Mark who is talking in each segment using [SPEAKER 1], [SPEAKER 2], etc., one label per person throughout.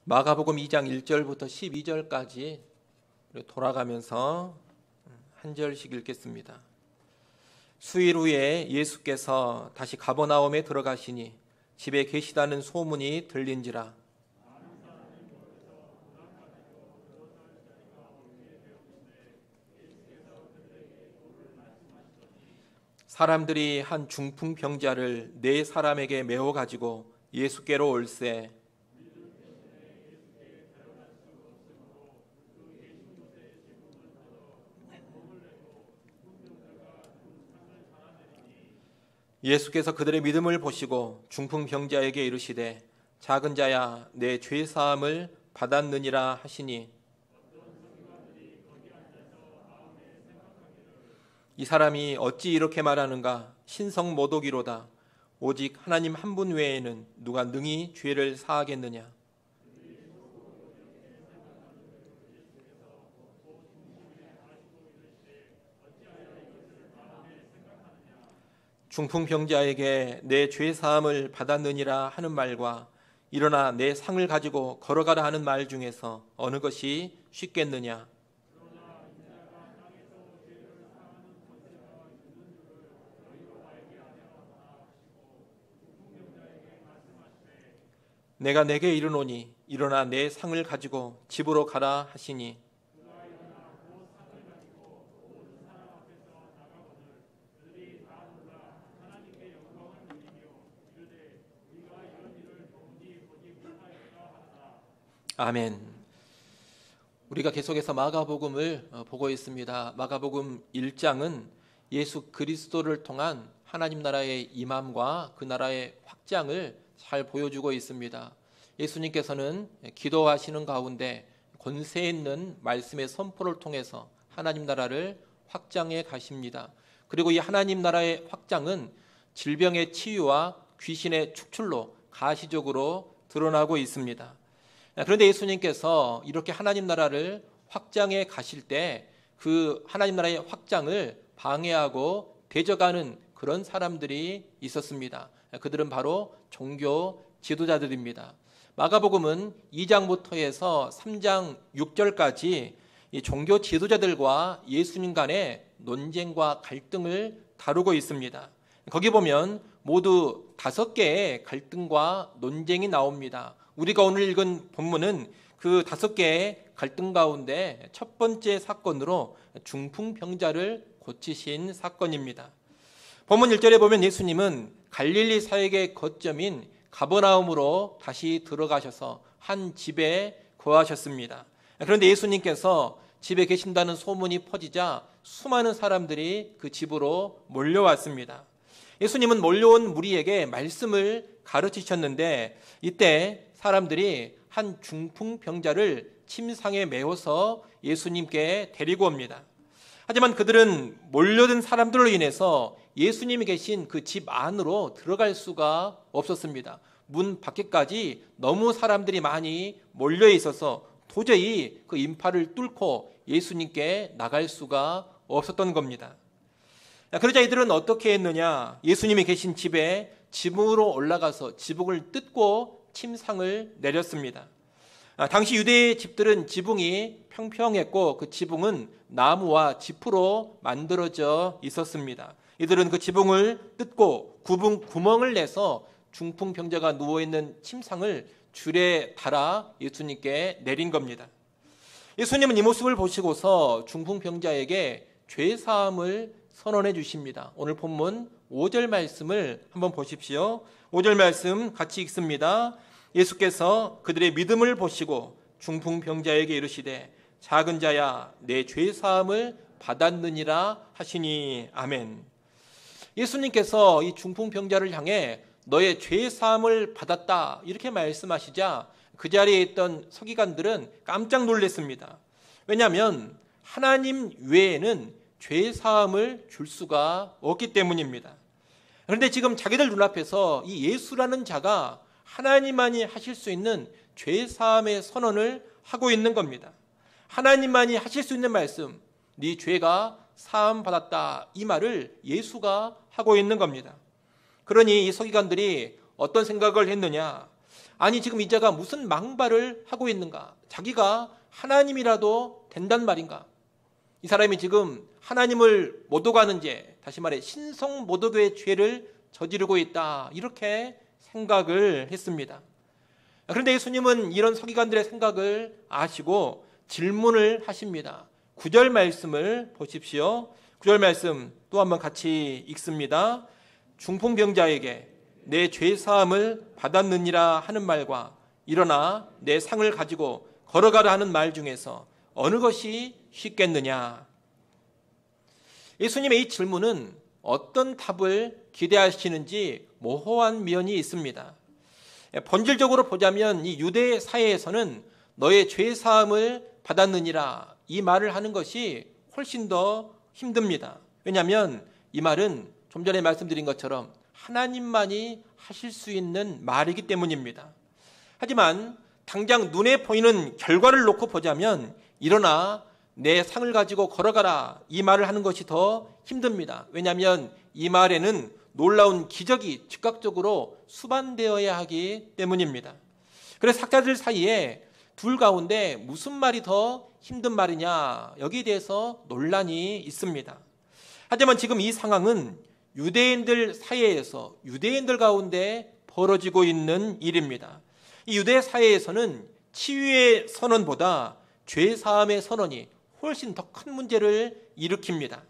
[SPEAKER 1] 마가복음 2장 1절부터 12절까지 돌아가면서 한 절씩 읽겠습니다. 수일 후에 예수께서 다시 가버나움에 들어가시니 집에 계시다는 소문이 들린지라. 사람들이 한 중풍병자를 네 사람에게 메워 가지고 예수께로 올세. 예수께서 그들의 믿음을 보시고 중풍병자에게 이르시되 작은 자야 내 죄 사함을 받았느니라 하시니 이 사람이 어찌 이렇게 말하는가? 신성모독이로다. 오직 하나님 한 분 외에는 누가 능히 죄를 사하겠느냐? 중풍병자에게 내 죄 사함을 받았느니라 하는 말과 일어나 내 상을 가지고 걸어가라 하는 말 중에서 어느 것이 쉽겠느냐? 내가 내게 이르노니 일어나 내 상을 가지고 집으로 가라 하시니 아멘. 우리가 계속해서 마가복음을 보고 있습니다. 마가복음 1장은 예수 그리스도를 통한 하나님 나라의 임함과 그 나라의 확장을 잘 보여주고 있습니다. 예수님께서는 기도하시는 가운데 권세 있는 말씀의 선포를 통해서 하나님 나라를 확장해 가십니다. 그리고 이 하나님 나라의 확장은 질병의 치유와 귀신의 축출로 가시적으로 드러나고 있습니다. 그런데 예수님께서 이렇게 하나님 나라를 확장해 가실 때 그 하나님 나라의 확장을 방해하고 대적하는 그런 사람들이 있었습니다. 그들은 바로 종교 지도자들입니다. 마가복음은 2장부터 해서 3장 6절까지 이 종교 지도자들과 예수님 간의 논쟁과 갈등을 다루고 있습니다. 거기 보면 모두 5개의 갈등과 논쟁이 나옵니다. 우리가 오늘 읽은 본문은 그 5개의 갈등 가운데 첫 번째 사건으로 중풍병자를 고치신 사건입니다. 본문 1절에 보면 예수님은 갈릴리 사역의 거점인 가버나움으로 다시 들어가셔서 한 집에 거하셨습니다. 그런데 예수님께서 집에 계신다는 소문이 퍼지자 수많은 사람들이 그 집으로 몰려왔습니다. 예수님은 몰려온 무리에게 말씀을 가르치셨는데 이때 사람들이 한 중풍병자를 침상에 메워서 예수님께 데리고 옵니다. 하지만 그들은 몰려든 사람들로 인해서 예수님이 계신 그 집 안으로 들어갈 수가 없었습니다. 문 밖에까지 너무 사람들이 많이 몰려 있어서 도저히 그 인파를 뚫고 예수님께 나갈 수가 없었던 겁니다. 그러자 이들은 어떻게 했느냐? 예수님이 계신 집에 지붕으로 올라가서 지붕을 뜯고 침상을 내렸습니다. 당시 유대의 집들은 지붕이 평평했고 그 지붕은 나무와 지프로 만들어져 있었습니다. 이들은 그 지붕을 뜯고 구멍을 내서 중풍병자가 누워있는 침상을 줄에 달아 예수님께 내린 겁니다. 예수님은 이 모습을 보시고서 중풍병자에게 죄사함을 선언해 주십니다. 오늘 본문 5절 말씀을 한번 보십시오. 5절 말씀 같이 읽습니다. 예수께서 그들의 믿음을 보시고 중풍병자에게 이르시되 작은 자야 내 죄사함을 받았느니라 하시니 아멘. 예수님께서 이 중풍병자를 향해 너의 죄사함을 받았다 이렇게 말씀하시자 그 자리에 있던 서기관들은 깜짝 놀랐습니다. 왜냐하면 하나님 외에는 죄사함을 줄 수가 없기 때문입니다. 그런데 지금 자기들 눈앞에서 이 예수라는 자가 하나님만이 하실 수 있는 죄사함의 선언을 하고 있는 겁니다. 하나님만이 하실 수 있는 말씀, 네 죄가 사함받았다 이 말을 예수가 하고 있는 겁니다. 그러니 이 서기관들이 어떤 생각을 했느냐? 아니 지금 이 자가 무슨 망발을 하고 있는가? 자기가 하나님이라도 된단 말인가? 이 사람이 지금 하나님을 모독하는 죄, 다시 말해 신성 모독의 죄를 저지르고 있다, 이렇게 생각을 했습니다. 그런데 예수님은 이런 서기관들의 생각을 아시고 질문을 하십니다. 9절 말씀을 보십시오. 9절 말씀 또 한번 같이 읽습니다. 중풍병자에게 내 죄사함을 받았느니라 하는 말과 일어나 내 상을 가지고 걸어가라 하는 말 중에서 어느 것이 쉽겠느냐? 예수님의 이 질문은 어떤 답을 기대하시는지 모호한 면이 있습니다. 본질적으로 보자면 이 유대 사회에서는 너의 죄사함을 받았느니라 이 말을 하는 것이 훨씬 더 힘듭니다. 왜냐하면 이 말은 좀 전에 말씀드린 것처럼 하나님만이 하실 수 있는 말이기 때문입니다. 하지만 당장 눈에 보이는 결과를 놓고 보자면 일어나 내 상을 가지고 걸어가라 이 말을 하는 것이 더 힘듭니다. 왜냐하면 이 말에는 놀라운 기적이 즉각적으로 수반되어야 하기 때문입니다. 그래서 학자들 사이에 둘 가운데 무슨 말이 더 힘든 말이냐, 여기에 대해서 논란이 있습니다. 하지만 지금 이 상황은 유대인들 사이에서 유대인들 가운데 벌어지고 있는 일입니다. 이 유대 사회에서는 치유의 선언보다 죄사함의 선언이 훨씬 더 큰 문제를 일으킵니다.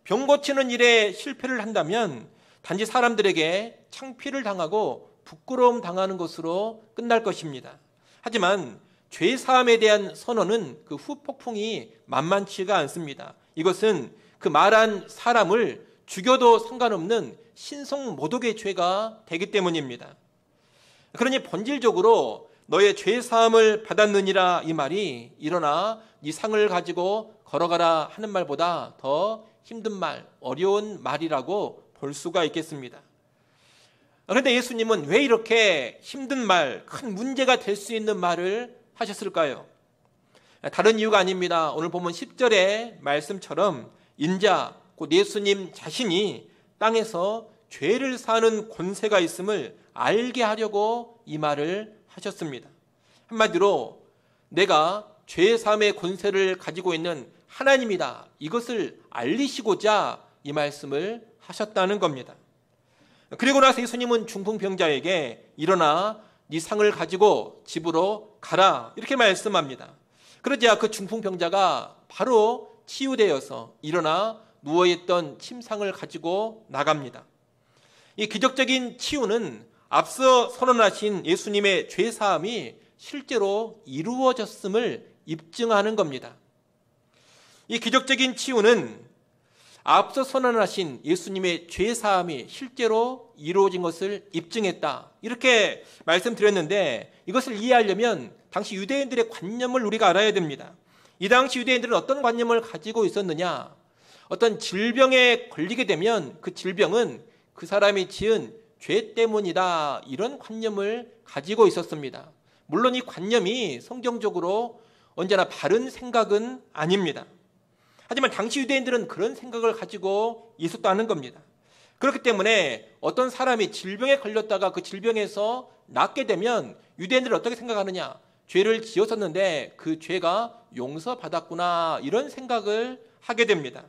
[SPEAKER 1] 병 고치는 일에 실패를 한다면 단지 사람들에게 창피를 당하고 부끄러움 당하는 것으로 끝날 것입니다. 하지만 죄사함에 대한 선언은 그 후폭풍이 만만치가 않습니다. 이것은 그 말한 사람을 죽여도 상관없는 신성 모독의 죄가 되기 때문입니다. 그러니 본질적으로 너의 죄사함을 받았느니라 이 말이 일어나 네 상을 가지고 걸어가라 하는 말보다 더 힘든 말, 어려운 말이라고 볼 수가 있겠습니다. 그런데 예수님은 왜 이렇게 힘든 말, 큰 문제가 될 수 있는 말을 하셨을까요? 다른 이유가 아닙니다. 오늘 보면 10절의 말씀처럼 인자, 곧 예수님 자신이 땅에서 죄를 사는 권세가 있음을 알게 하려고 이 말을 하셨습니다. 한마디로 내가 죄사함의 권세를 가지고 있는 하나님이다, 이것을 알리시고자 이 말씀을 하셨다는 겁니다. 그리고 나서 예수님은 중풍병자에게 일어나 네 상을 가지고 집으로 가라, 이렇게 말씀합니다. 그러자 그 중풍병자가 바로 치유되어서 일어나 누워있던 침상을 가지고 나갑니다. 이 기적적인 치유는 앞서 선언하신 예수님의 죄사함이 실제로 이루어졌음을 입증하는 겁니다. 이 기적적인 치유는 앞서 선언하신 예수님의 죄사함이 실제로 이루어진 것을 입증했다, 이렇게 말씀드렸는데, 이것을 이해하려면 당시 유대인들의 관념을 우리가 알아야 됩니다. 이 당시 유대인들은 어떤 관념을 가지고 있었느냐? 어떤 질병에 걸리게 되면 그 질병은 그 사람이 지은 죄 때문이다, 이런 관념을 가지고 있었습니다. 물론 이 관념이 성경적으로 언제나 바른 생각은 아닙니다. 하지만 당시 유대인들은 그런 생각을 가지고 있었다는 겁니다. 그렇기 때문에 어떤 사람이 질병에 걸렸다가 그 질병에서 낫게 되면 유대인들은 어떻게 생각하느냐? 죄를 지었었는데 그 죄가 용서받았구나, 이런 생각을 하게 됩니다.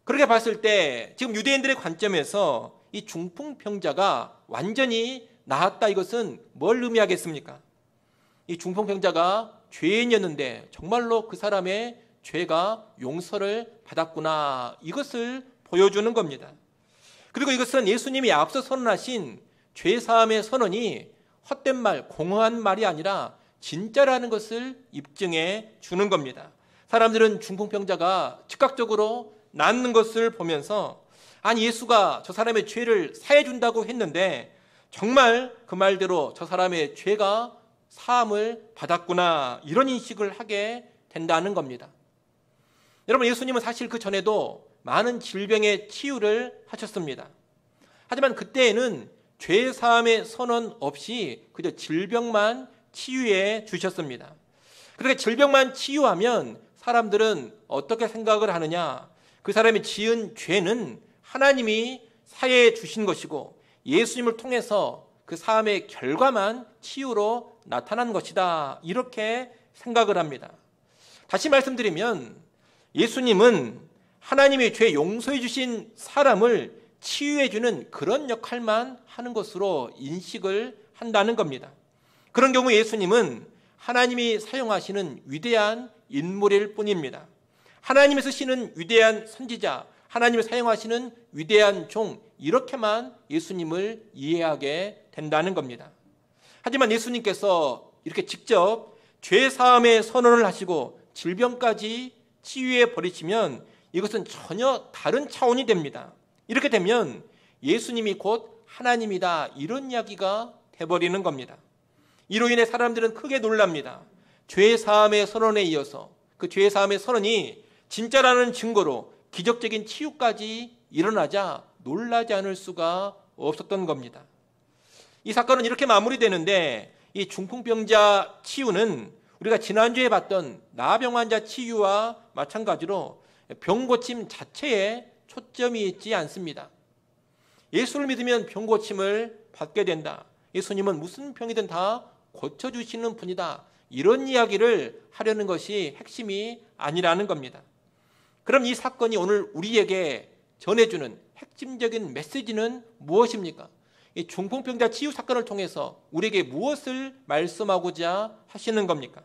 [SPEAKER 1] 그렇게 봤을 때 지금 유대인들의 관점에서 이 중풍병자가 완전히 나았다, 이것은 뭘 의미하겠습니까? 이 중풍병자가 죄인이었는데 정말로 그 사람의 죄가 용서를 받았구나, 이것을 보여주는 겁니다. 그리고 이것은 예수님이 앞서 선언하신 죄사함의 선언이 헛된 말, 공허한 말이 아니라 진짜라는 것을 입증해 주는 겁니다. 사람들은 중풍병자가 즉각적으로 낫는 것을 보면서 아니, 예수가 저 사람의 죄를 사해 준다고 했는데 정말 그 말대로 저 사람의 죄가 사함을 받았구나, 이런 인식을 하게 된다는 겁니다. 여러분, 예수님은 사실 그 전에도 많은 질병의 치유를 하셨습니다. 하지만 그때에는 죄사함의 선언 없이 그저 질병만 치유해 주셨습니다. 그렇게 질병만 치유하면 사람들은 어떻게 생각을 하느냐? 그 사람이 지은 죄는 하나님이 사해 주신 것이고 예수님을 통해서 그 사함의 결과만 치유로 나타난 것이다. 이렇게 생각을 합니다. 다시 말씀드리면 예수님은 하나님의 죄 용서해 주신 사람을 치유해 주는 그런 역할만 하는 것으로 인식을 한다는 겁니다. 그런 경우 예수님은 하나님이 사용하시는 위대한 인물일 뿐입니다. 하나님이 쓰시는 위대한 선지자, 하나님이 사용하시는 위대한 종, 이렇게만 예수님을 이해하게 된다는 겁니다. 하지만 예수님께서 이렇게 직접 죄 사함의 선언을 하시고 질병까지 치유해 버리시면 이것은 전혀 다른 차원이 됩니다. 이렇게 되면 예수님이 곧 하나님이다, 이런 이야기가 돼버리는 겁니다. 이로 인해 사람들은 크게 놀랍니다. 죄 사함의 선언에 이어서 그 죄 사함의 선언이 진짜라는 증거로 기적적인 치유까지 일어나자 놀라지 않을 수가 없었던 겁니다. 이 사건은 이렇게 마무리되는데, 이 중풍병자 치유는 우리가 지난주에 봤던 나병 환자 치유와 마찬가지로 병 고침 자체에 초점이 있지 않습니다. 예수를 믿으면 병 고침을 받게 된다. 예수님은 무슨 병이든 다 고쳐주시는 분이다. 이런 이야기를 하려는 것이 핵심이 아니라는 겁니다. 그럼 이 사건이 오늘 우리에게 전해주는 핵심적인 메시지는 무엇입니까? 이 중풍병자 치유 사건을 통해서 우리에게 무엇을 말씀하고자 하시는 겁니까?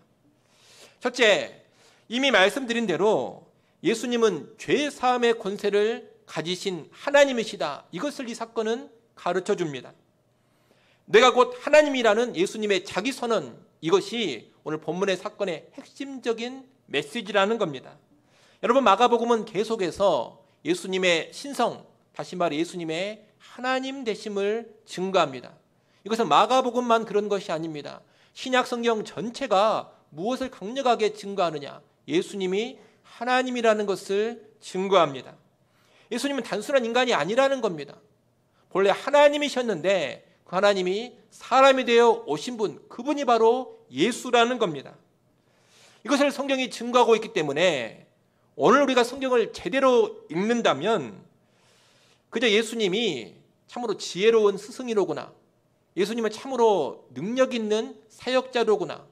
[SPEAKER 1] 첫째, 이미 말씀드린 대로 예수님은 죄 사함의 권세를 가지신 하나님이시다. 이것을 이 사건은 가르쳐 줍니다. 내가 곧 하나님이라는 예수님의 자기 선언, 이것이 오늘 본문의 사건의 핵심적인 메시지라는 겁니다. 여러분, 마가복음은 계속해서 예수님의 신성, 다시 말해 예수님의 하나님 되심을 증거합니다. 이것은 마가복음만 그런 것이 아닙니다. 신약 성경 전체가 무엇을 강력하게 증거하느냐? 예수님이 하나님이라는 것을 증거합니다. 예수님은 단순한 인간이 아니라는 겁니다. 본래 하나님이셨는데 그 하나님이 사람이 되어 오신 분, 그분이 바로 예수라는 겁니다. 이것을 성경이 증거하고 있기 때문에 오늘 우리가 성경을 제대로 읽는다면 그저 예수님이 참으로 지혜로운 스승이로구나, 예수님은 참으로 능력 있는 사역자로구나,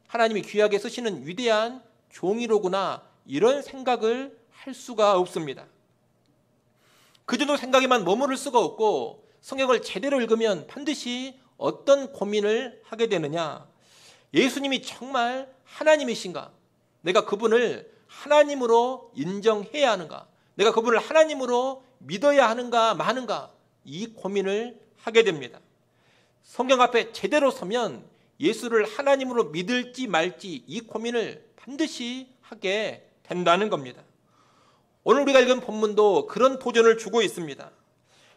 [SPEAKER 1] 하나님이 귀하게 쓰시는 위대한 종이로구나, 이런 생각을 할 수가 없습니다. 그 정도 생각에만 머무를 수가 없고, 성경을 제대로 읽으면 반드시 어떤 고민을 하게 되느냐? 예수님이 정말 하나님이신가? 내가 그분을 하나님으로 인정해야 하는가? 내가 그분을 하나님으로 믿어야 하는가 마는가? 이 고민을 하게 됩니다. 성경 앞에 제대로 서면 예수를 하나님으로 믿을지 말지 이 고민을 반드시 하게 된다는 겁니다. 오늘 우리가 읽은 본문도 그런 도전을 주고 있습니다.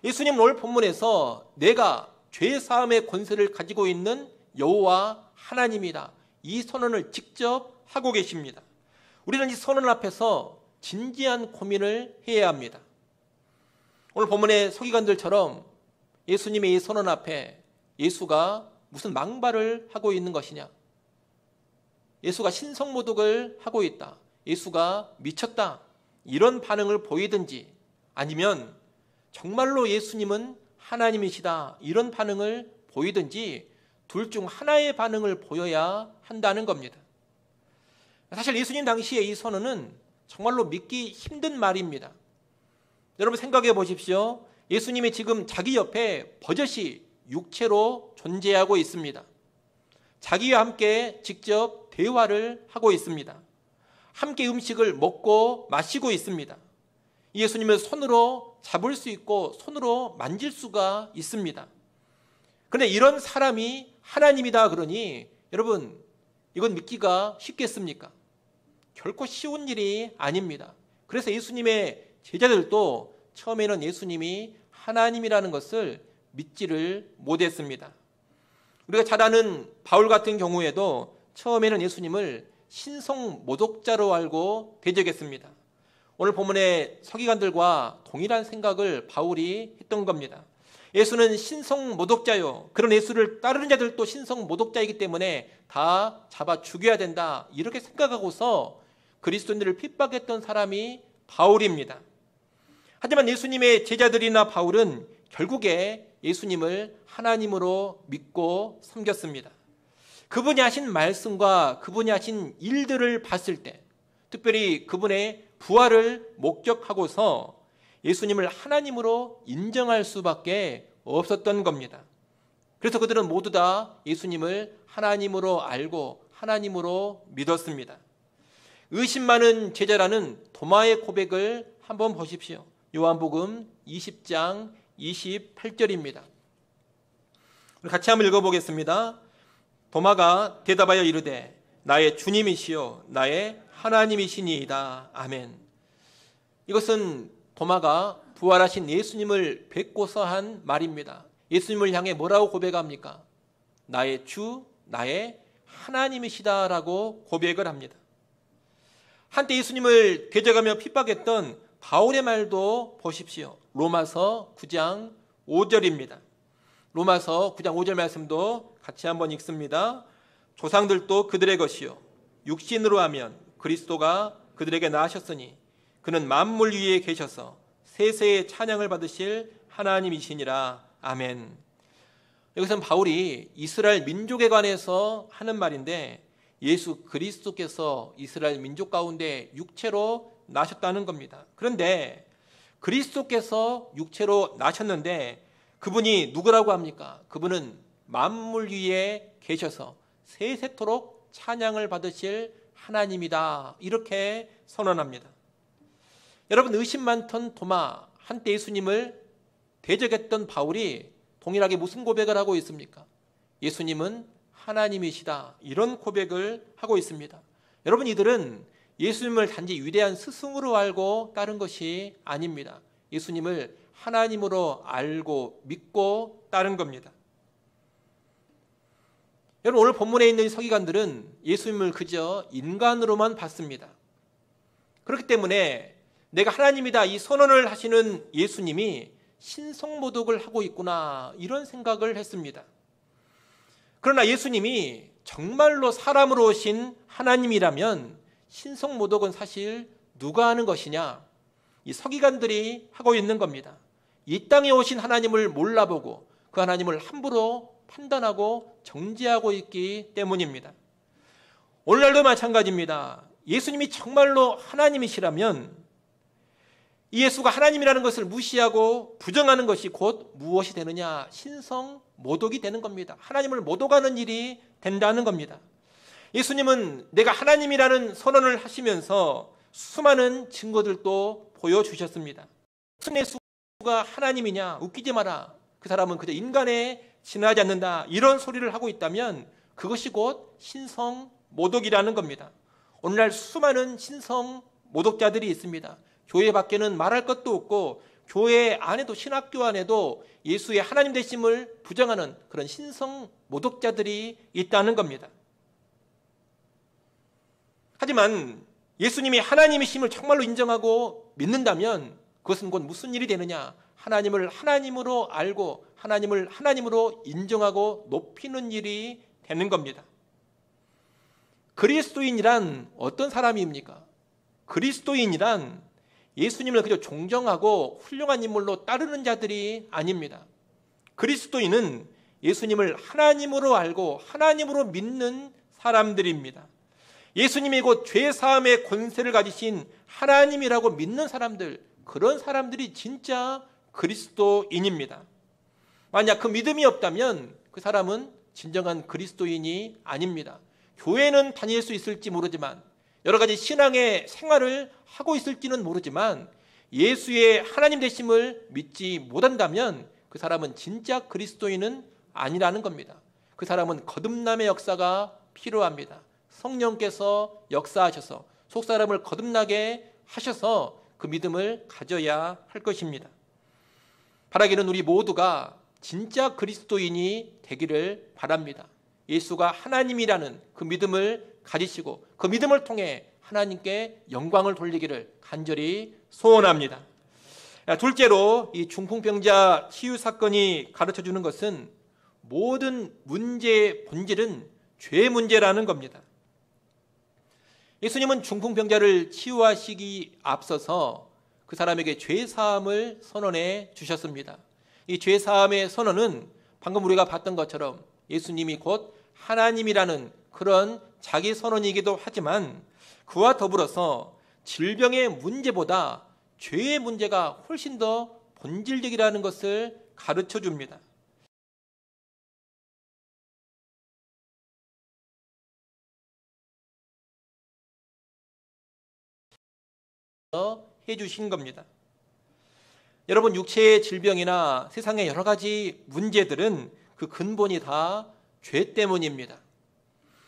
[SPEAKER 1] 예수님은 오늘 본문에서 내가 죄 사함의 권세를 가지고 있는 여호와 하나님이다, 이 선언을 직접 하고 계십니다. 우리는 이 선언 앞에서 진지한 고민을 해야 합니다. 오늘 본문의 서기관들처럼 예수님의 이 선언 앞에 예수가 무슨 망발을 하고 있는 것이냐? 예수가 신성모독을 하고 있다, 예수가 미쳤다, 이런 반응을 보이든지, 아니면 정말로 예수님은 하나님이시다, 이런 반응을 보이든지, 둘 중 하나의 반응을 보여야 한다는 겁니다. 사실 예수님 당시에 이 선언은 정말로 믿기 힘든 말입니다. 여러분 생각해 보십시오. 예수님이 지금 자기 옆에 버젓이 육체로 존재하고 있습니다. 자기와 함께 직접 대화를 하고 있습니다. 함께 음식을 먹고 마시고 있습니다. 예수님을 손으로 잡을 수 있고 손으로 만질 수가 있습니다. 그런데 이런 사람이 하나님이다 그러니 여러분, 이건 믿기가 쉽겠습니까? 결코 쉬운 일이 아닙니다. 그래서 예수님의 제자들도 처음에는 예수님이 하나님이라는 것을 믿지를 못했습니다. 우리가 잘 아는 바울 같은 경우에도 처음에는 예수님을 신성모독자로 알고 대적했습니다. 오늘 본문의 서기관들과 동일한 생각을 바울이 했던 겁니다. 예수는 신성모독자요, 그런 예수를 따르는 자들도 신성모독자이기 때문에 다 잡아 죽여야 된다, 이렇게 생각하고서 그리스도인들을 핍박했던 사람이 바울입니다. 하지만 예수님의 제자들이나 바울은 결국에 예수님을 하나님으로 믿고 섬겼습니다. 그분이 하신 말씀과 그분이 하신 일들을 봤을 때, 특별히 그분의 부활을 목격하고서 예수님을 하나님으로 인정할 수밖에 없었던 겁니다. 그래서 그들은 모두 다 예수님을 하나님으로 알고 하나님으로 믿었습니다. 의심 많은 제자라는 도마의 고백을 한번 보십시오. 요한복음 20장 28절입니다. 같이 한번 읽어보겠습니다. 도마가 대답하여 이르되 나의 주님이시요 나의 하나님이시니이다. 아멘. 이것은 도마가 부활하신 예수님을 뵙고서 한 말입니다. 예수님을 향해 뭐라고 고백합니까? 나의 주, 나의 하나님이시다라고 고백을 합니다. 한때 예수님을 대적하며 핍박했던 바울의 말도 보십시오. 로마서 9장 5절입니다. 로마서 9장 5절 말씀도 같이 한번 읽습니다. 조상들도 그들의 것이요 육신으로 하면 그리스도가 그들에게 나으셨으니 그는 만물 위에 계셔서 세세의 찬양을 받으실 하나님이시니라. 아멘. 여기서는 바울이 이스라엘 민족에 관해서 하는 말인데 예수 그리스도께서 이스라엘 민족 가운데 육체로 나셨다는 겁니다. 그런데 그리스도께서 육체로 나셨는데 그분이 누구라고 합니까? 그분은 만물 위에 계셔서 세세토록 찬양을 받으실 하나님이다. 이렇게 선언합니다. 여러분, 의심 많던 도마, 한때 예수님을 대적했던 바울이 동일하게 무슨 고백을 하고 있습니까? 예수님은 하나님이시다. 이런 고백을 하고 있습니다. 여러분, 이들은 예수님을 단지 위대한 스승으로 알고 따른 것이 아닙니다. 예수님을 하나님으로 알고 믿고 따른 겁니다. 여러분, 오늘 본문에 있는 서기관들은 예수님을 그저 인간으로만 봤습니다. 그렇기 때문에 내가 하나님이다 이 선언을 하시는 예수님이 신성모독을 하고 있구나 이런 생각을 했습니다. 그러나 예수님이 정말로 사람으로 오신 하나님이라면 신성모독은 사실 누가 하는 것이냐? 이 서기관들이 하고 있는 겁니다. 이 땅에 오신 하나님을 몰라보고 그 하나님을 함부로 판단하고 정죄하고 있기 때문입니다. 오늘날도 마찬가지입니다. 예수님이 정말로 하나님이시라면 이 예수가 하나님이라는 것을 무시하고 부정하는 것이 곧 무엇이 되느냐? 신성모독이 되는 겁니다. 하나님을 모독하는 일이 된다는 겁니다. 예수님은 내가 하나님이라는 선언을 하시면서 수많은 증거들도 보여주셨습니다. 무슨 예수가 하나님이냐? 웃기지 마라. 그 사람은 그저 인간에 지나지 않는다. 이런 소리를 하고 있다면 그것이 곧 신성모독이라는 겁니다. 오늘날 수많은 신성모독자들이 있습니다. 교회 밖에는 말할 것도 없고 교회 안에도 신학교 안에도 예수의 하나님 되심을 부정하는 그런 신성모독자들이 있다는 겁니다. 하지만 예수님이 하나님이심을 정말로 인정하고 믿는다면 그것은 곧 무슨 일이 되느냐? 하나님을 하나님으로 알고 하나님을 하나님으로 인정하고 높이는 일이 되는 겁니다. 그리스도인이란 어떤 사람입니까? 그리스도인이란 예수님을 그저 존경하고 훌륭한 인물로 따르는 자들이 아닙니다. 그리스도인은 예수님을 하나님으로 알고 하나님으로 믿는 사람들입니다. 예수님이 곧 죄사함의 권세를 가지신 하나님이라고 믿는 사람들, 그런 사람들이 진짜 그리스도인입니다. 만약 그 믿음이 없다면 그 사람은 진정한 그리스도인이 아닙니다. 교회는 다닐 수 있을지 모르지만 여러 가지 신앙의 생활을 하고 있을지는 모르지만 예수의 하나님 되심을 믿지 못한다면 그 사람은 진짜 그리스도인은 아니라는 겁니다. 그 사람은 거듭남의 역사가 필요합니다. 성령께서 역사하셔서 속사람을 거듭나게 하셔서 그 믿음을 가져야 할 것입니다. 바라기는 우리 모두가 진짜 그리스도인이 되기를 바랍니다. 예수가 하나님이라는 그 믿음을 가지시고 그 믿음을 통해 하나님께 영광을 돌리기를 간절히 소원합니다. 둘째로 이 중풍병자 치유 사건이 가르쳐주는 것은 모든 문제의 본질은 죄 문제라는 겁니다. 예수님은 중풍병자를 치유하시기 앞서서 그 사람에게 죄사함을 선언해 주셨습니다. 이 죄사함의 선언은 방금 우리가 봤던 것처럼 예수님이 곧 하나님이라는 그런 자기 선언이기도 하지만 그와 더불어서 질병의 문제보다 죄의 문제가 훨씬 더 본질적이라는 것을 가르쳐 줍니다. 해주신 겁니다. 여러분, 육체의 질병이나 세상의 여러 가지 문제들은 그 근본이 다 죄 때문입니다.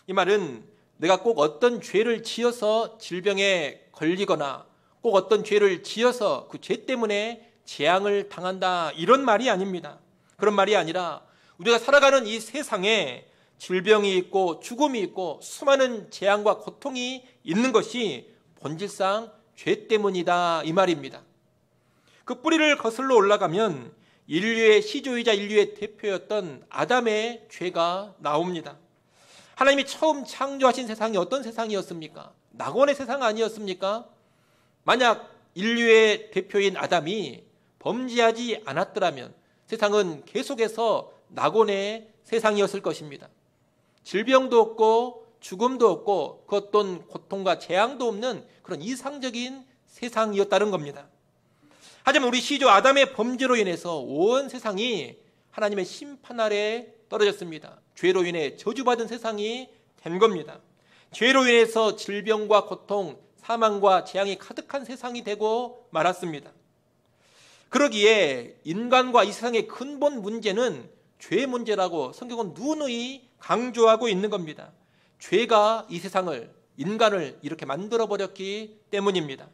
[SPEAKER 1] 이 말은 내가 꼭 어떤 죄를 지어서 질병에 걸리거나 꼭 어떤 죄를 지어서 그 죄 때문에 재앙을 당한다, 이런 말이 아닙니다. 그런 말이 아니라 우리가 살아가는 이 세상에 질병이 있고 죽음이 있고 수많은 재앙과 고통이 있는 것이 본질상 죄 때문이다, 이 말입니다. 그 뿌리를 거슬러 올라가면 인류의 시조이자 인류의 대표였던 아담의 죄가 나옵니다. 하나님이 처음 창조하신 세상이 어떤 세상이었습니까? 낙원의 세상 아니었습니까? 만약 인류의 대표인 아담이 범죄하지 않았더라면 세상은 계속해서 낙원의 세상이었을 것입니다. 질병도 없고 죽음도 없고 그 어떤 고통과 재앙도 없는 그런 이상적인 세상이었다는 겁니다. 하지만 우리 시조 아담의 범죄로 인해서 온 세상이 하나님의 심판 아래 떨어졌습니다. 죄로 인해 저주받은 세상이 된 겁니다. 죄로 인해서 질병과 고통, 사망과 재앙이 가득한 세상이 되고 말았습니다. 그러기에 인간과 이 세상의 근본 문제는 죄 문제라고 성경은 누누이 강조하고 있는 겁니다. 죄가 이 세상을, 인간을 이렇게 만들어버렸기 때문입니다.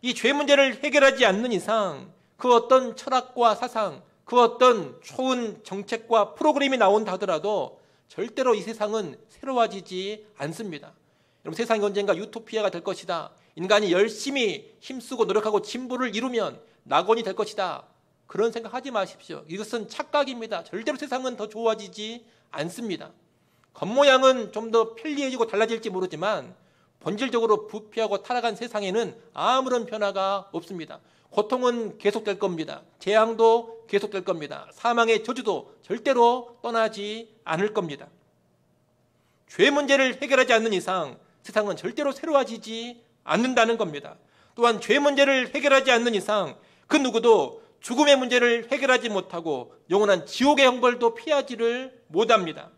[SPEAKER 1] 이 죄 문제를 해결하지 않는 이상 그 어떤 철학과 사상, 그 어떤 좋은 정책과 프로그램이 나온다 하더라도 절대로 이 세상은 새로워지지 않습니다. 여러분, 세상이 언젠가 유토피아가 될 것이다, 인간이 열심히 힘쓰고 노력하고 진보를 이루면 낙원이 될 것이다, 그런 생각하지 마십시오. 이것은 착각입니다. 절대로 세상은 더 좋아지지 않습니다. 겉모양은 좀 더 편리해지고 달라질지 모르지만 본질적으로 부패하고 타락한 세상에는 아무런 변화가 없습니다. 고통은 계속될 겁니다. 재앙도 계속될 겁니다. 사망의 저주도 절대로 떠나지 않을 겁니다. 죄 문제를 해결하지 않는 이상 세상은 절대로 새로워지지 않는다는 겁니다. 또한 죄 문제를 해결하지 않는 이상 그 누구도 죽음의 문제를 해결하지 못하고 영원한 지옥의 형벌도 피하지를 못합니다.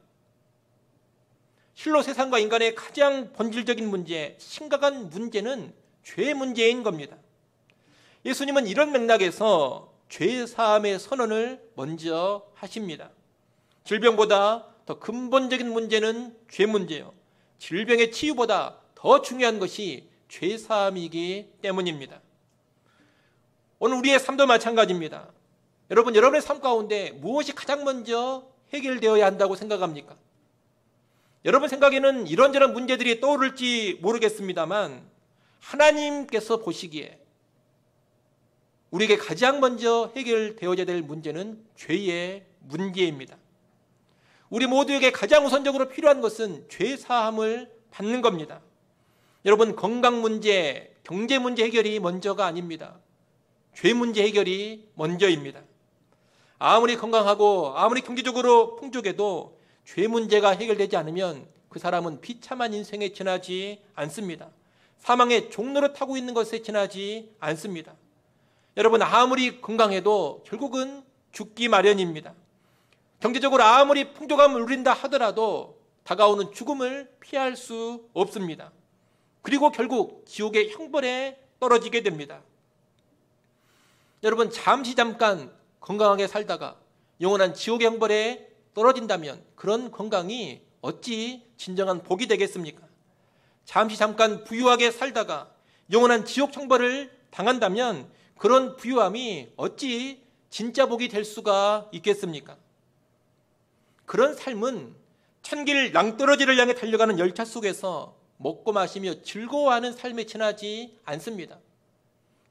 [SPEAKER 1] 실로 세상과 인간의 가장 본질적인 문제, 심각한 문제는 죄 문제인 겁니다. 예수님은 이런 맥락에서 죄 사함의 선언을 먼저 하십니다. 질병보다 더 근본적인 문제는 죄 문제요, 질병의 치유보다 더 중요한 것이 죄 사함이기 때문입니다. 오늘 우리의 삶도 마찬가지입니다. 여러분, 여러분의 삶 가운데 무엇이 가장 먼저 해결되어야 한다고 생각합니까? 여러분 생각에는 이런저런 문제들이 떠오를지 모르겠습니다만 하나님께서 보시기에 우리에게 가장 먼저 해결되어야 될 문제는 죄의 문제입니다. 우리 모두에게 가장 우선적으로 필요한 것은 죄 사함을 받는 겁니다. 여러분, 건강 문제, 경제 문제 해결이 먼저가 아닙니다. 죄 문제 해결이 먼저입니다. 아무리 건강하고 아무리 경제적으로 풍족해도 죄 문제가 해결되지 않으면 그 사람은 비참한 인생에 지나지 않습니다. 사망의 종로를 타고 있는 것에 지나지 않습니다. 여러분, 아무리 건강해도 결국은 죽기 마련입니다. 경제적으로 아무리 풍족함을 누린다 하더라도 다가오는 죽음을 피할 수 없습니다. 그리고 결국 지옥의 형벌에 떨어지게 됩니다. 여러분, 잠깐 건강하게 살다가 영원한 지옥의 형벌에 떨어진다면 그런 건강이 어찌 진정한 복이 되겠습니까? 잠깐 부유하게 살다가 영원한 지옥 형벌을 당한다면 그런 부유함이 어찌 진짜 복이 될 수가 있겠습니까? 그런 삶은 천길 낭떠러지를 향해 달려가는 열차 속에서 먹고 마시며 즐거워하는 삶에 지나지 않습니다.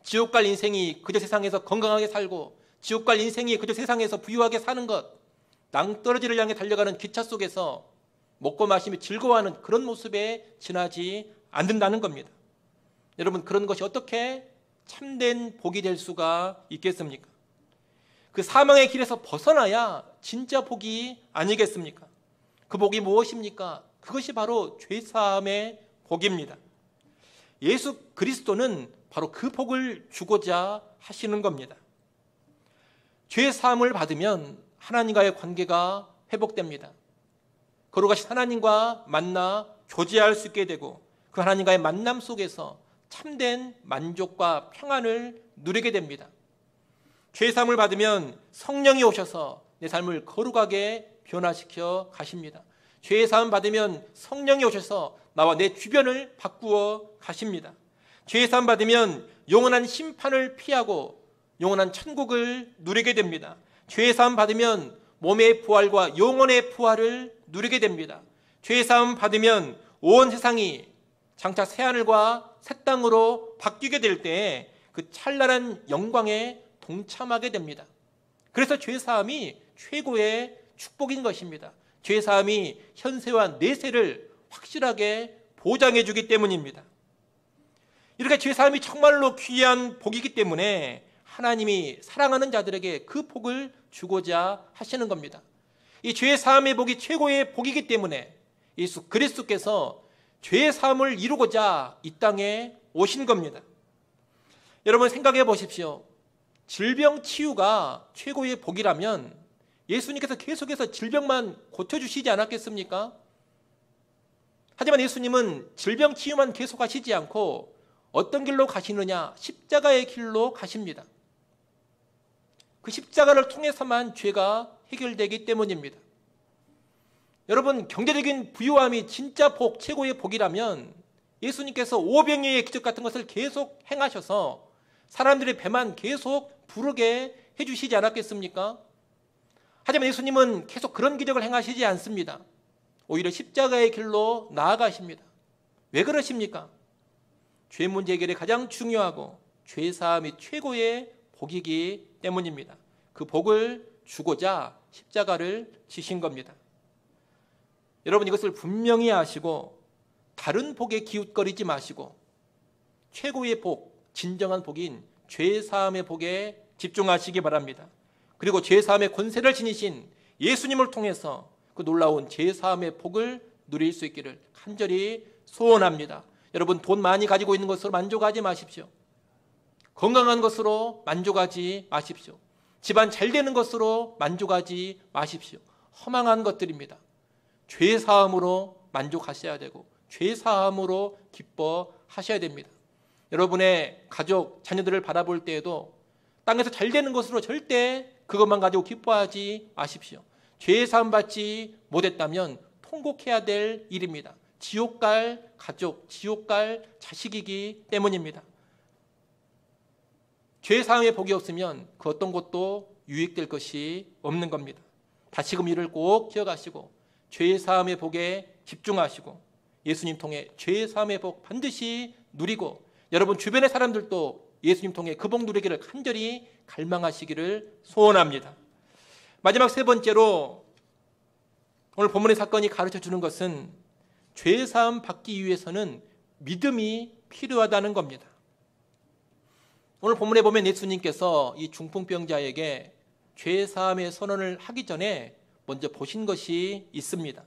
[SPEAKER 1] 지옥 갈 인생이 그저 세상에서 건강하게 살고 지옥 갈 인생이 그저 세상에서 부유하게 사는 것, 낭떠러지를 향해 달려가는 기차 속에서 먹고 마시며 즐거워하는 그런 모습에 지나지 않는다는 겁니다. 여러분, 그런 것이 어떻게 참된 복이 될 수가 있겠습니까? 그 사망의 길에서 벗어나야 진짜 복이 아니겠습니까? 그 복이 무엇입니까? 그것이 바로 죄사함의 복입니다. 예수 그리스도는 바로 그 복을 주고자 하시는 겁니다. 죄사함을 받으면 하나님과의 관계가 회복됩니다. 거룩하신 하나님과 만나 교제할 수 있게 되고 그 하나님과의 만남 속에서 참된 만족과 평안을 누리게 됩니다. 죄사함을 받으면 성령이 오셔서 내 삶을 거룩하게 변화시켜 가십니다. 죄사함 받으면 성령이 오셔서 나와 내 주변을 바꾸어 가십니다. 죄사함 받으면 영원한 심판을 피하고 영원한 천국을 누리게 됩니다. 죄사함 받으면 몸의 부활과 영혼의 부활을 누리게 됩니다. 죄사함 받으면 온 세상이 장차 새하늘과 새 땅으로 바뀌게 될 때에 그 찬란한 영광에 동참하게 됩니다. 그래서 죄사함이 최고의 축복인 것입니다. 죄사함이 현세와 내세를 확실하게 보장해 주기 때문입니다. 이렇게 죄사함이 정말로 귀한 복이기 때문에 하나님이 사랑하는 자들에게 그 복을 주고자 하시는 겁니다. 이 죄사함의 복이 최고의 복이기 때문에 예수 그리스도께서 죄사함을 이루고자 이 땅에 오신 겁니다. 여러분 생각해 보십시오. 질병 치유가 최고의 복이라면 예수님께서 계속해서 질병만 고쳐주시지 않았겠습니까? 하지만 예수님은 질병 치유만 계속하시지 않고 어떤 길로 가시느냐? 십자가의 길로 가십니다. 그 십자가를 통해서만 죄가 해결되기 때문입니다. 여러분 경제적인 부유함이 진짜 복, 최고의 복이라면 예수님께서 오병이어의 기적 같은 것을 계속 행하셔서 사람들의 배만 계속 부르게 해주시지 않았겠습니까? 하지만 예수님은 계속 그런 기적을 행하시지 않습니다. 오히려 십자가의 길로 나아가십니다. 왜 그러십니까? 죄 문제 해결이 가장 중요하고 죄사함이 최고의 복이기 때문입니다. 그 복을 주고자 십자가를 지신 겁니다. 여러분 이것을 분명히 아시고 다른 복에 기웃거리지 마시고 최고의 복, 진정한 복인 죄사함의 복에 집중하시기 바랍니다. 그리고 죄사함의 권세를 지니신 예수님을 통해서 그 놀라운 죄사함의 복을 누릴 수 있기를 간절히 소원합니다. 여러분 돈 많이 가지고 있는 것으로 만족하지 마십시오. 건강한 것으로 만족하지 마십시오. 집안 잘 되는 것으로 만족하지 마십시오. 허망한 것들입니다. 죄사함으로 만족하셔야 되고 죄사함으로 기뻐하셔야 됩니다. 여러분의 가족, 자녀들을 바라볼 때에도 땅에서 잘 되는 것으로 절대 그것만 가지고 기뻐하지 마십시오. 죄사함 받지 못했다면 통곡해야 될 일입니다. 지옥 갈 가족, 지옥 갈 자식이기 때문입니다. 죄사함의 복이 없으면 그 어떤 것도 유익될 것이 없는 겁니다. 다시금 이를 꼭 기억하시고 죄사함의 복에 집중하시고 예수님 통해 죄사함의 복 반드시 누리고 여러분 주변의 사람들도 예수님 통해 그 복 누리기를 간절히 갈망하시기를 소원합니다. 마지막 세 번째로 오늘 본문의 사건이 가르쳐주는 것은 죄사함 받기 위해서는 믿음이 필요하다는 겁니다. 오늘 본문에 보면 예수님께서 이 중풍병자에게 죄사함의 선언을 하기 전에 먼저 보신 것이 있습니다.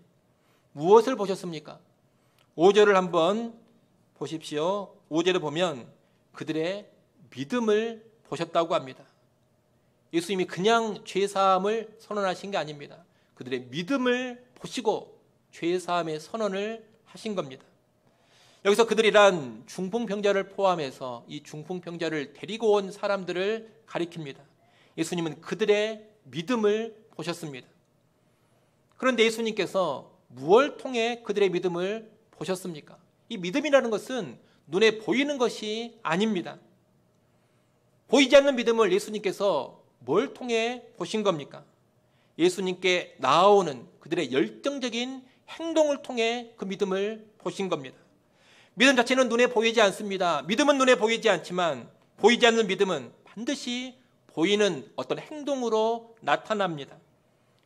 [SPEAKER 1] 무엇을 보셨습니까? 5절을 한번 보십시오. 5절을 보면 그들의 믿음을 보셨다고 합니다. 예수님이 그냥 죄사함을 선언하신 게 아닙니다. 그들의 믿음을 보시고 죄사함의 선언을 하신 겁니다. 여기서 그들이란 중풍병자를 포함해서 이 중풍병자를 데리고 온 사람들을 가리킵니다. 예수님은 그들의 믿음을 보셨습니다. 그런데 예수님께서 무엇을 통해 그들의 믿음을 보셨습니까? 이 믿음이라는 것은 눈에 보이는 것이 아닙니다. 보이지 않는 믿음을 예수님께서 뭘 통해 보신 겁니까? 예수님께 나아오는 그들의 열정적인 행동을 통해 그 믿음을 보신 겁니다. 믿음 자체는 눈에 보이지 않습니다. 믿음은 눈에 보이지 않지만 보이지 않는 믿음은 반드시 보이는 어떤 행동으로 나타납니다.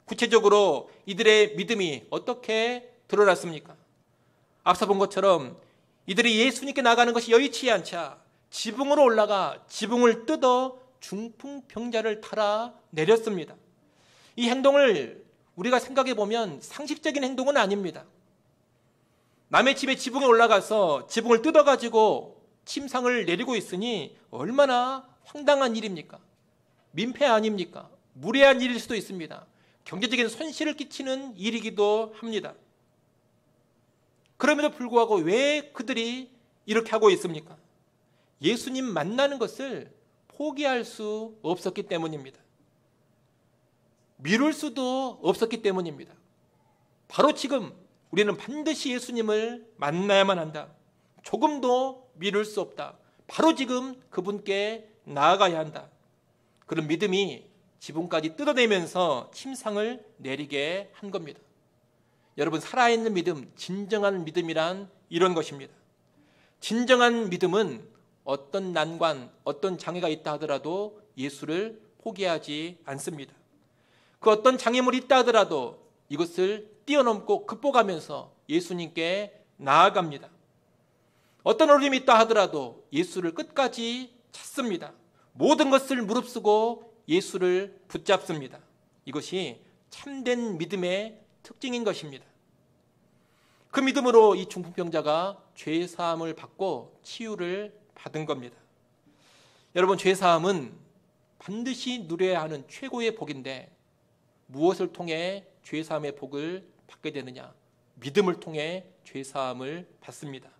[SPEAKER 1] 구체적으로 이들의 믿음이 어떻게 드러났습니까? 앞서 본 것처럼 이들이 예수님께 나가는 것이 여의치 않자 지붕으로 올라가 지붕을 뜯어 중풍병자를 달아 내렸습니다. 이 행동을 우리가 생각해 보면 상식적인 행동은 아닙니다. 남의 집에 지붕에 올라가서 지붕을 뜯어가지고 침상을 내리고 있으니 얼마나 황당한 일입니까? 민폐 아닙니까? 무례한 일일 수도 있습니다. 경제적인 손실을 끼치는 일이기도 합니다. 그럼에도 불구하고 왜 그들이 이렇게 하고 있습니까? 예수님 만나는 것을 포기할 수 없었기 때문입니다. 미룰 수도 없었기 때문입니다. 바로 지금 우리는 반드시 예수님을 만나야만 한다. 조금도 미룰 수 없다. 바로 지금 그분께 나아가야 한다. 그런 믿음이 지붕까지 뜯어내면서 침상을 내리게 한 겁니다. 여러분, 살아있는 믿음, 진정한 믿음이란 이런 것입니다. 진정한 믿음은 어떤 난관, 어떤 장애가 있다 하더라도 예수를 포기하지 않습니다. 그 어떤 장애물이 있다 하더라도 이것을 뛰어넘고 극복하면서 예수님께 나아갑니다. 어떤 어려움이 있다 하더라도 예수를 끝까지 찾습니다. 모든 것을 무릅쓰고 예수를 붙잡습니다. 이것이 참된 믿음의 특징인 것입니다. 그 믿음으로 이 중풍병자가 죄사함을 받고 치유를 받은 겁니다. 여러분, 죄사함은 반드시 누려야 하는 최고의 복인데 무엇을 통해 죄사함의 복을 받게 되느냐? 믿음을 통해 죄사함을 받습니다.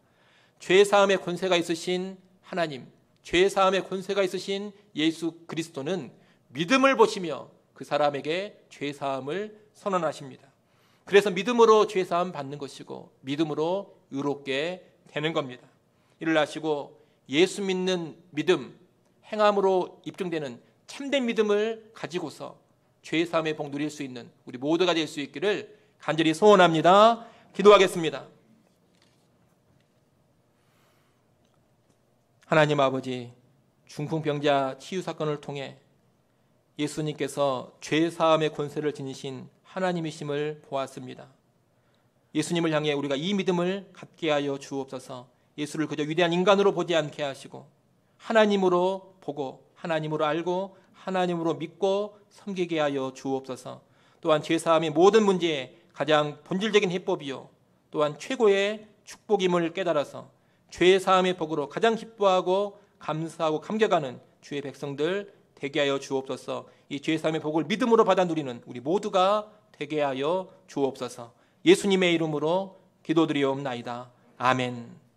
[SPEAKER 1] 죄사함의 권세가 있으신 하나님, 죄사함의 권세가 있으신 예수 그리스도는 믿음을 보시며 그 사람에게 죄사함을 선언하십니다. 그래서 믿음으로 죄사함 받는 것이고 믿음으로 의롭게 되는 겁니다. 이를 아시고 예수 믿는 믿음, 행함으로 입증되는 참된 믿음을 가지고서 죄사함의 복 누릴 수 있는 우리 모두가 될 수 있기를 간절히 소원합니다. 기도하겠습니다. 하나님 아버지, 중풍병자 치유 사건을 통해 예수님께서 죄사함의 권세를 지니신 하나님이심을 보았습니다. 예수님을 향해 우리가 이 믿음을 갖게 하여 주옵소서. 예수를 그저 위대한 인간으로 보지 않게 하시고 하나님으로 보고 하나님으로 알고 하나님으로 믿고 섬기게 하여 주옵소서. 또한 죄사함의 모든 문제에 가장 본질적인 해법이요 또한 최고의 축복임을 깨달아서 죄사함의 복으로 가장 기뻐하고 감사하고 감격하는 주의 백성들 되게 하여 주옵소서. 이 죄사함의 복을 믿음으로 받아 누리는 우리 모두가 되게 하여 주옵소서. 예수님의 이름으로 기도드리옵나이다. 아멘.